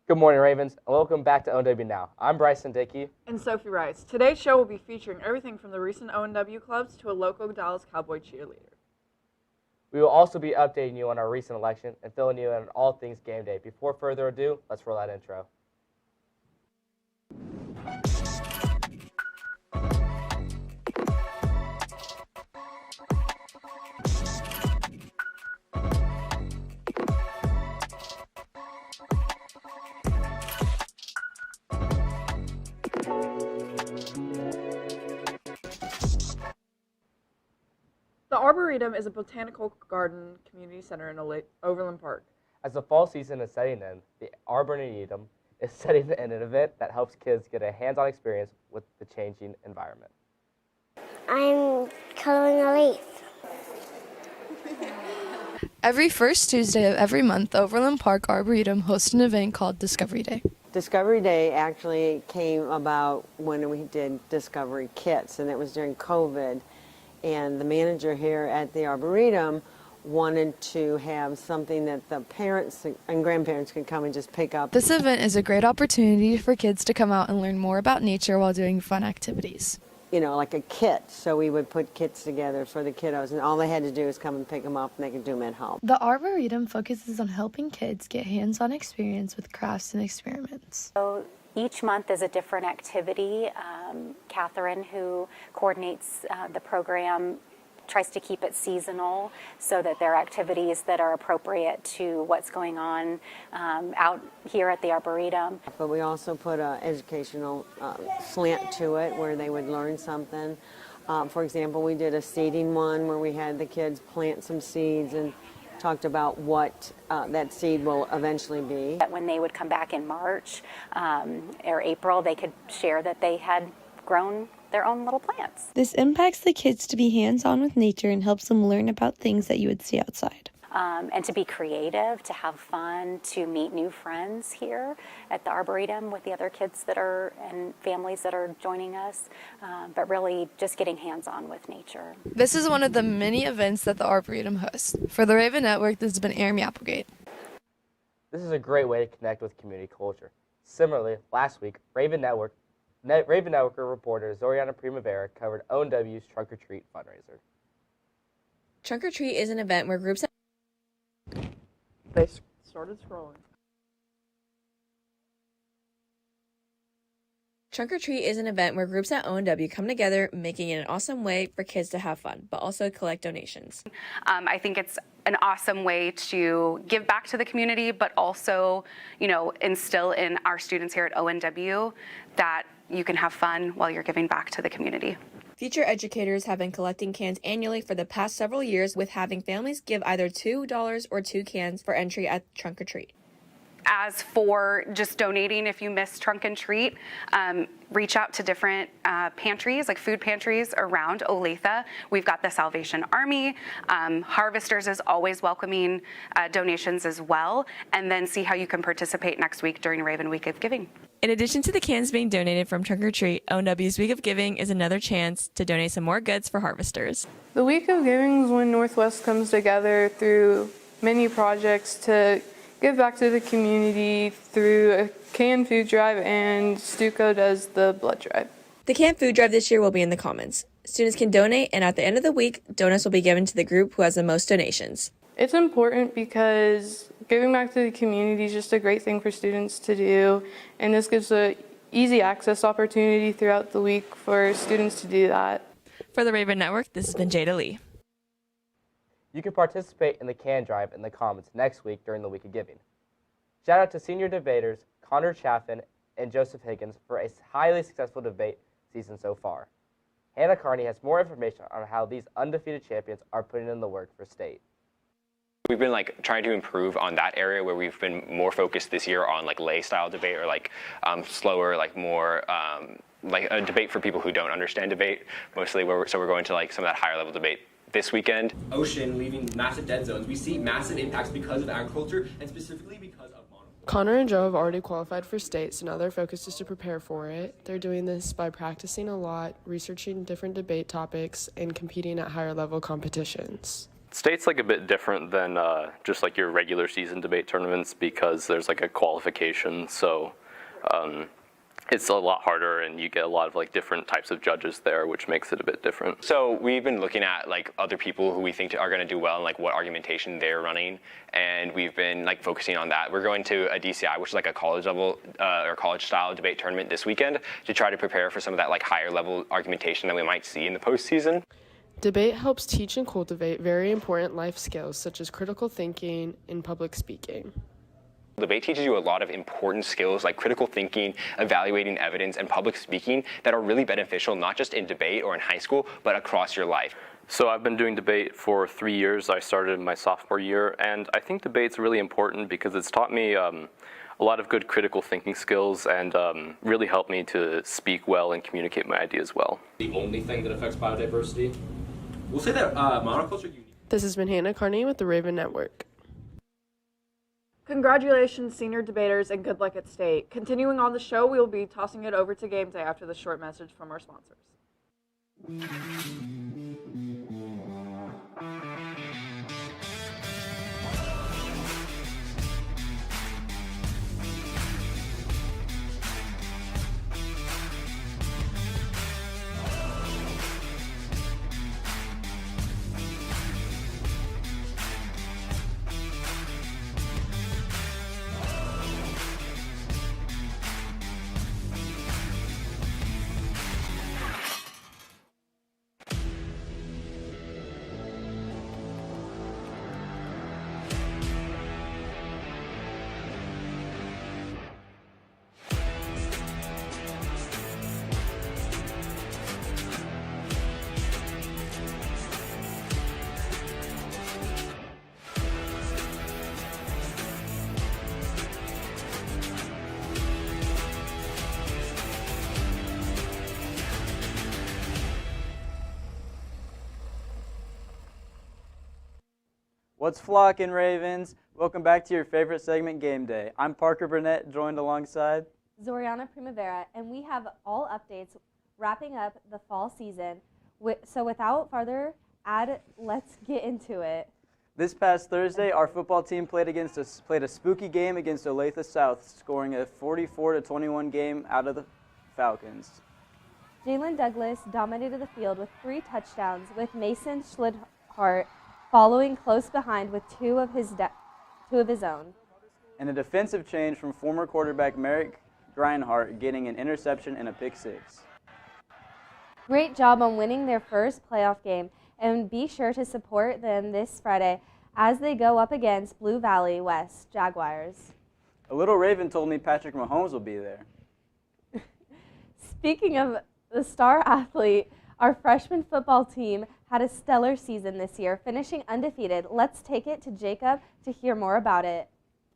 Good morning, Ravens, and welcome back to ONW Now. I'm Bryson Dickey. And Sophie Rice. Today's show will be featuring everything from the recent ONW clubs to a local Dallas Cowboy cheerleader. We will also be updating you on our recent election and filling you in on all things game day. Before further ado, let's roll that intro. The Arboretum is a botanical garden community center in Overland Park. As the fall season is setting in, the Arboretum is setting in an event that helps kids get a hands-on experience with the changing environment. I'm coloring a leaf. Every first Tuesday of every month, Overland Park Arboretum hosts an event called Discovery Day. Discovery Day actually came about when we did Discovery Kits, and it was during COVID. And the manager here at the Arboretum wanted to have something that the parents and grandparents could come and just pick up. This event is a great opportunity for kids to come out and learn more about nature while doing fun activities. You know, like a kit. So we would put kits together for the kiddos, and all they had to do is come and pick them up, and they could do them at home. The Arboretum focuses on helping kids get hands-on experience with crafts and experiments. So each month is a different activity. Catherine, who coordinates the program, tries to keep it seasonal so that there are activities that are appropriate to what's going on out here at the Arboretum. But we also put an educational slant to it where they would learn something. For example, we did a seeding one where we had the kids plant some seeds and talked about what that seed will eventually be. When they would come back in March or April, they could share that they had grown their own little plants. This impacts the kids to be hands-on with nature and helps them learn about things that you would see outside. And to be creative, to have fun, to meet new friends here at the Arboretum with the other kids that are and families that are joining us, but really just getting hands-on with nature. This is one of the many events that the Arboretum hosts. For the Raven Network, this has been Amy Applegate. This is a great way to connect with community culture. Similarly, last week, Raven Network reporter Zoriana Primavera covered ONW's Trunk or Treat fundraiser. Trunk or Treat is an event where groups They started scrolling. Trunk or Treat is an event where groups at ONW come together, making it an awesome way for kids to have fun, but also collect donations. I think it's an awesome way to give back to the community, but also, instill in our students here at ONW that you can have fun while you're giving back to the community. Future educators have been collecting cans annually for the past several years, with having families give either $2 or 2 cans for entry at Trunk or Treat. As for just donating, if you miss Trunk and Treat, reach out to different pantries, like food pantries around Olathe. We've got the Salvation Army. Harvesters is always welcoming donations as well. And then see how you can participate next week during Raven Week of Giving. In addition to the cans being donated from Trunk or Treat, ONW's Week of Giving is another chance to donate some more goods for harvesters. The Week of Giving is when Northwest comes together through many projects to give back to the community through a canned food drive, and Stuco does the blood drive. The canned food drive this year will be in the Commons. Students can donate, and at the end of the week, donuts will be given to the group who has the most donations. It's important because giving back to the community is just a great thing for students to do, and this gives an easy access opportunity throughout the week for students to do that. For the Raven Network, this has been Jada Lee. You can participate in the can drive in the Commons next week during the Week of Giving. Shout out to senior debaters Connor Chaffin and Joseph Higgins for a highly successful debate season so far. Hannah Carney has more information on how these undefeated champions are putting in the work for state. We've been trying to improve on that area where we've been more focused this year on lay style debate or slower, more like a debate for people who don't understand debate mostly. So we're going to some of that higher level debate this weekend. Ocean leaving massive dead zones. We see massive impacts because of agriculture and specifically because of Connor and Joe have already qualified for state, so now their focus is to prepare for it. They're doing this by practicing a lot, researching different debate topics, and competing at higher level competitions. State's like a bit different than just like your regular season debate tournaments because there's like a qualification, so it's a lot harder and you get a lot of like different types of judges there, which makes it a bit different. So we've been looking at like other people who we think are going to do well and like what argumentation they're running, and we've been like focusing on that. We're going to a DCI, which is like a college level or college style debate tournament this weekend to try to prepare for some of that like higher level argumentation that we might see in the postseason. Debate helps teach and cultivate very important life skills such as critical thinking and public speaking. Debate teaches you a lot of important skills like critical thinking, evaluating evidence, and public speaking that are really beneficial not just in debate or in high school, but across your life. So I've been doing debate for 3 years. I started in my sophomore year, and I think debate's really important because it's taught me a lot of good critical thinking skills and really helped me to speak well and communicate my ideas well. The only thing that affects biodiversity? We'll say that monoculture... This has been Hannah Carney with the Raven Network. Congratulations, senior debaters, and good luck at state. Continuing on the show, we will be tossing it over to game day after the short message from our sponsors. What's flocking, Ravens? Welcome back to your favorite segment, Game Day. I'm Parker Burnett, joined alongside Zoriana Primavera, and we have all updates wrapping up the fall season. So without further ado, let's get into it. This past Thursday, our football team played a spooky game against Olathe South, scoring a 44-21 game out of the Falcons. Jalen Douglas dominated the field with 3 touchdowns, with Mason Schlidhart following close behind with two of his own. And a defensive change from former quarterback Merrick Greinhart getting an interception and a pick 6. Great job on winning their first playoff game, and be sure to support them this Friday as they go up against Blue Valley West Jaguars. A little Raven told me Patrick Mahomes will be there. Speaking of the star athlete, our freshman football team had a stellar season this year, finishing undefeated. Let's take it to Jacob to hear more about it.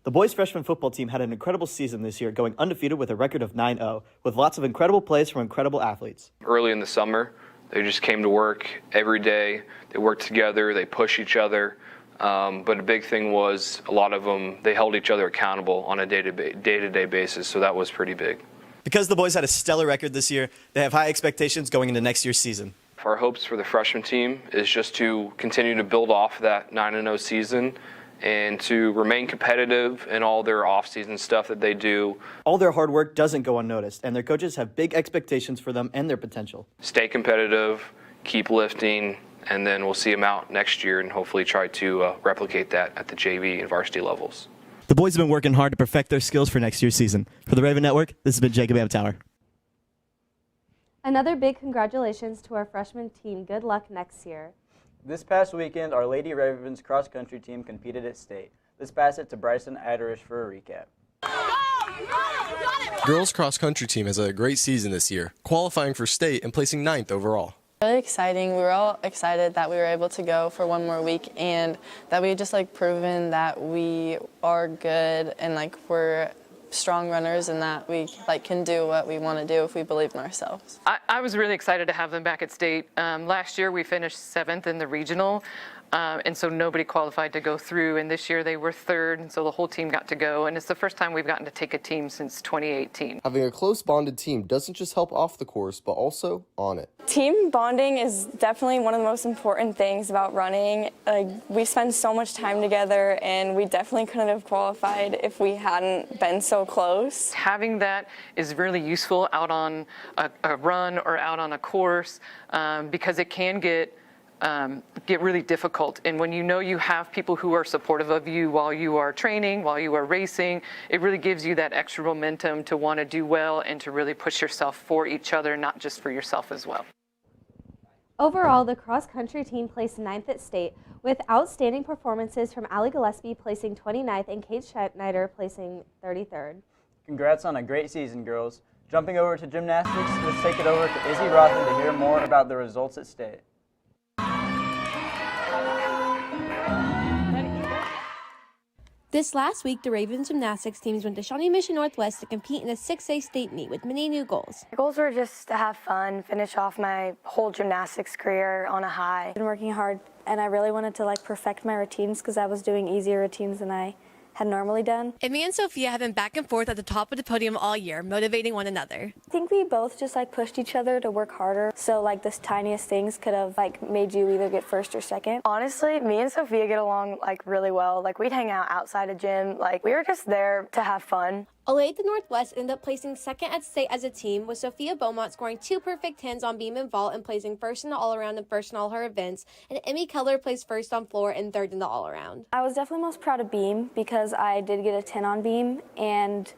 The boys' freshman football team had an incredible season this year, going undefeated with a record of 9-0, with lots of incredible plays from incredible athletes. Early in the summer, they just came to work every day. They worked together, they pushed each other. But a big thing was a lot of them, they held each other accountable on a day-to-day basis, so that was pretty big. Because the boys had a stellar record this year, they have high expectations going into next year's season. Our hopes for the freshman team is just to continue to build off that 9-0 season and to remain competitive in all their off-season stuff that they do. All their hard work doesn't go unnoticed, and their coaches have big expectations for them and their potential. Stay competitive, keep lifting, and then we'll see them out next year and hopefully try to replicate that at the JV and varsity levels. The boys have been working hard to perfect their skills for next year's season. For the Raven Network, this has been Jacob Amtower. Another big congratulations to our freshman team. Good luck next year. This past weekend, our Lady Ravens cross-country team competed at state. Let's pass it to Bryson Iderish for a recap. Girls cross-country team has a great season this year, qualifying for state and placing 9th overall. Really exciting. We were all excited that we were able to go for one more week and that we just proven that we are good and we're strong runners and that we can do what we want to do if we believe in ourselves. I was really excited to have them back at state. Last year we finished 7th in the regional. and so nobody qualified to go through. And this year they were third, and so the whole team got to go. And it's the first time we've gotten to take a team since 2018. Having a close bonded team doesn't just help off the course, but also on it. Team bonding is definitely one of the most important things about running. Like, we spend so much time together, and we definitely couldn't have qualified if we hadn't been so close. Having that is really useful out on a run or out on a course, because it can get really difficult. And when you know you have people who are supportive of you while you are training, while you are racing, it really gives you that extra momentum to want to do well and to really push yourself for each other, not just for yourself as well. Overall, the cross-country team placed 9th at state, with outstanding performances from Allie Gillespie placing 29th and Kate Schneider placing 33rd. Congrats on a great season, girls. Jumping over to gymnastics, let's take it over to Izzy Rothen to hear more about the results at state. This last week, the Ravens gymnastics teams went to Shawnee Mission Northwest to compete in a 6A state meet with many new goals. My goals were just to have fun, finish off my whole gymnastics career on a high. I've been working hard, and I really wanted to perfect my routines because I was doing easier routines than I had normally done. And me and Sophia have been back and forth at the top of the podium all year, motivating one another. I think we both just pushed each other to work harder. So the tiniest things could have made you either get first or second. Honestly, me and Sophia get along really well. We'd hang out outside of gym. We were just there to have fun. Olathe Northwest ended up placing 2nd at state as a team, with Sophia Beaumont scoring 2 perfect 10s on beam and vault and placing 1st in the all-around and 1st in all her events, and Emmy Keller placed 1st on floor and 3rd in the all-around. I was definitely most proud of beam because I did get a 10 on beam, and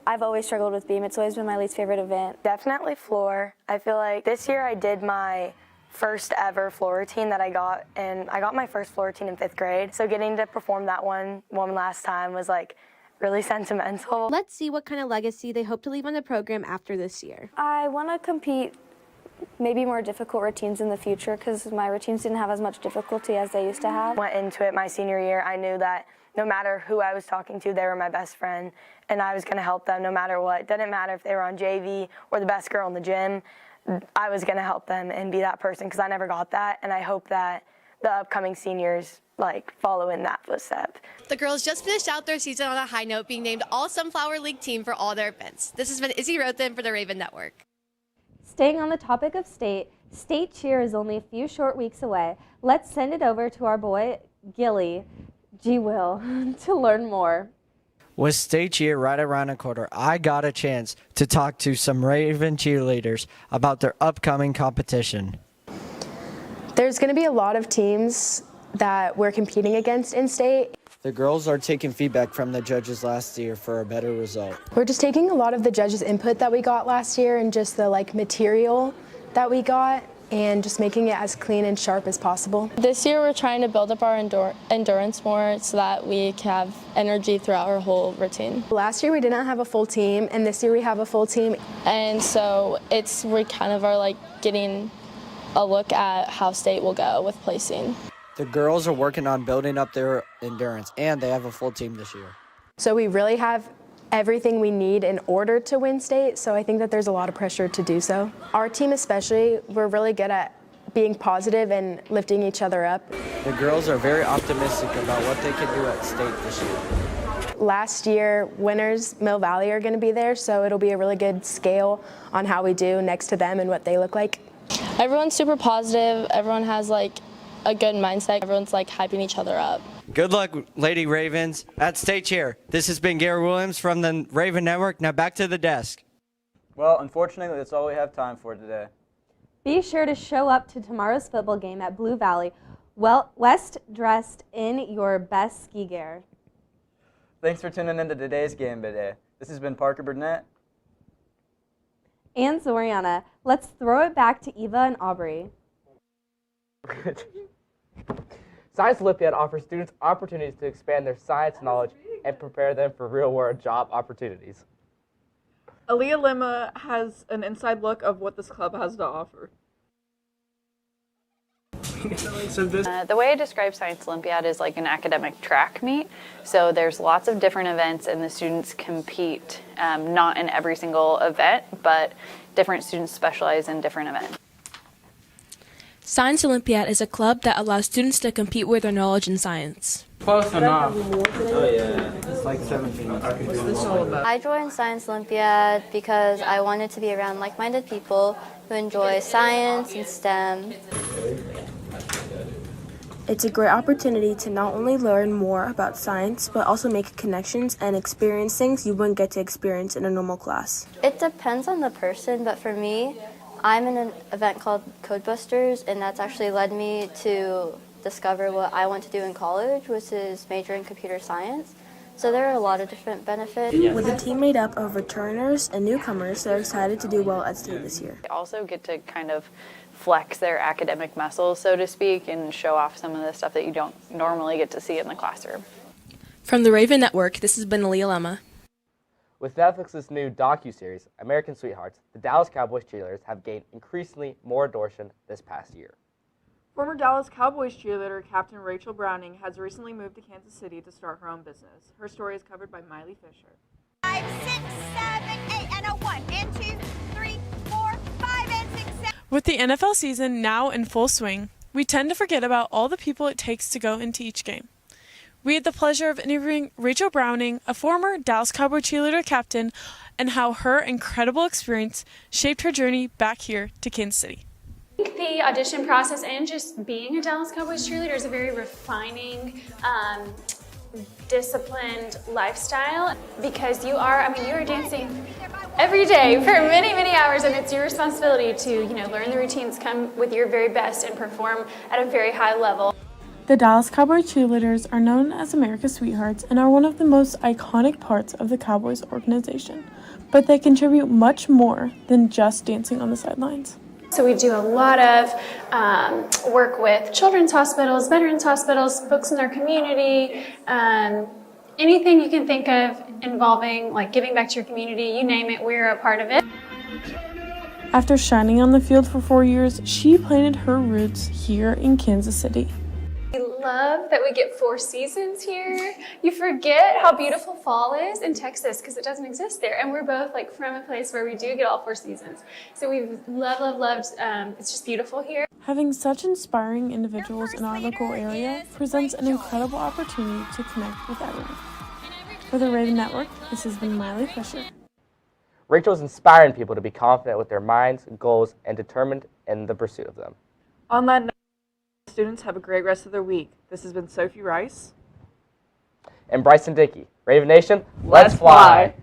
I've always struggled with beam. It's always been my least favorite event. Definitely floor. I feel like this year I did my first ever floor routine that I got, and I got my first floor routine in 5th grade, so getting to perform that one last time was really sentimental. Let's see what kind of legacy they hope to leave on the program after this year. I want to compete maybe more difficult routines in the future because my routines didn't have as much difficulty as they used to have. Went into it my senior year, I knew that no matter who I was talking to, they were my best friend, and I was going to help them no matter what. It didn't matter if they were on JV or the best girl in the gym. I was going to help them and be that person because I never got that, and I hope that the upcoming seniors follow in that footstep. The girls just finished out their season on a high note, being named All-Sunflower League team for all their events. This has been Izzy Rothen for the Raven Network. Staying on the topic of state cheer is only a few short weeks away. Let's send it over to our boy, Gilly, G-Will, to learn more. With state cheer right around the corner, I got a chance to talk to some Raven cheerleaders about their upcoming competition. There's going to be a lot of teams that we're competing against in state. The girls are taking feedback from the judges last year for a better result. We're just taking a lot of the judges' input that we got last year and just the material that we got and just making it as clean and sharp as possible. This year we're trying to build up our endurance more so that we can have energy throughout our whole routine. Last year we didn't have a full team, and this year we have a full team. And so we kind of are getting a look at how state will go with placing. The girls are working on building up their endurance, and they have a full team this year. So we really have everything we need in order to win state, so I think that there's a lot of pressure to do so. Our team especially, we're really good at being positive and lifting each other up. The girls are very optimistic about what they can do at state this year. Last year, winners, Mill Valley, are going to be there, so it'll be a really good scale on how we do next to them and what they look like. Everyone's super positive. Everyone has a good mindset. Everyone's hyping each other up. Good luck, Lady Ravens. At state cheer, this has been Gary Williams from the Raven Network. Now back to the desk. Well, unfortunately, that's all we have time for today. Be sure to show up to tomorrow's football game at Blue Valley, West dressed in your best ski gear. Thanks for tuning into today's game today. This has been Parker Burnett and Zoriana. Let's throw it back to Eva and Aubrey. Science Olympiad offers students opportunities to expand their science knowledge and prepare them for real-world job opportunities. Aaliyah Lima has an inside look of what this club has to offer. The way I describe Science Olympiad is like an academic track meet. So there's lots of different events and the students compete, not in every single event, but different students specialize in different events. Science Olympiad is a club that allows students to compete with their knowledge in science. Close enough. Oh yeah, it's like 17. What's this all about? I joined Science Olympiad because I wanted to be around like-minded people who enjoy science and STEM. It's a great opportunity to not only learn more about science, but also make connections and experience things you wouldn't get to experience in a normal class. It depends on the person, but for me, I'm in an event called Codebusters, and that's actually led me to discover what I want to do in college, which is major in computer science. So there are a lot of different benefits. With a team made up of returners and newcomers, they're excited to do well at state this year. They also get to kind of flex their academic muscles, so to speak, and show off some of the stuff that you don't normally get to see in the classroom. From the Raven Network, this has been Aaliyah Lemma. With Netflix's new docuseries, American Sweethearts, the Dallas Cowboys cheerleaders have gained increasingly more endorsement this past year. Former Dallas Cowboys cheerleader Captain Rachel Browning has recently moved to Kansas City to start her own business. Her story is covered by Miley Fisher. 5, 6, 7, 8, and a 1, and 2, 3, 4, 5, and 6, 7. With the NFL season now in full swing, we tend to forget about all the people it takes to go into each game. We had the pleasure of interviewing Rachel Browning, a former Dallas Cowboy cheerleader captain, and how her incredible experience shaped her journey back here to Kansas City. The audition process and just being a Dallas Cowboys cheerleader is a very refining, disciplined lifestyle because you are dancing every day for many, many hours, and it's your responsibility to, learn the routines, come with your very best, and perform at a very high level. The Dallas Cowboy cheerleaders are known as America's Sweethearts and are one of the most iconic parts of the Cowboys organization, but they contribute much more than just dancing on the sidelines. So we do a lot of work with children's hospitals, veterans hospitals, folks in their community, anything you can think of involving like giving back to your community, you name it, we're a part of it. After shining on the field for 4 years, she planted her roots here in Kansas City. We love that we get 4 seasons here. You forget how beautiful fall is in Texas because it doesn't exist there. And we're both from a place where we do get all 4 seasons. So we've loved, it's just beautiful here. Having such inspiring individuals in our local area presents an incredible opportunity to connect with everyone. For the Raven Network, this has been Miley Fisher. Rachel is inspiring people to be confident with their minds, goals, and determined in the pursuit of them. On that note, students have a great rest of their week. This has been Sophie Rice and Bryson Dickey. Raven Nation, let's fly!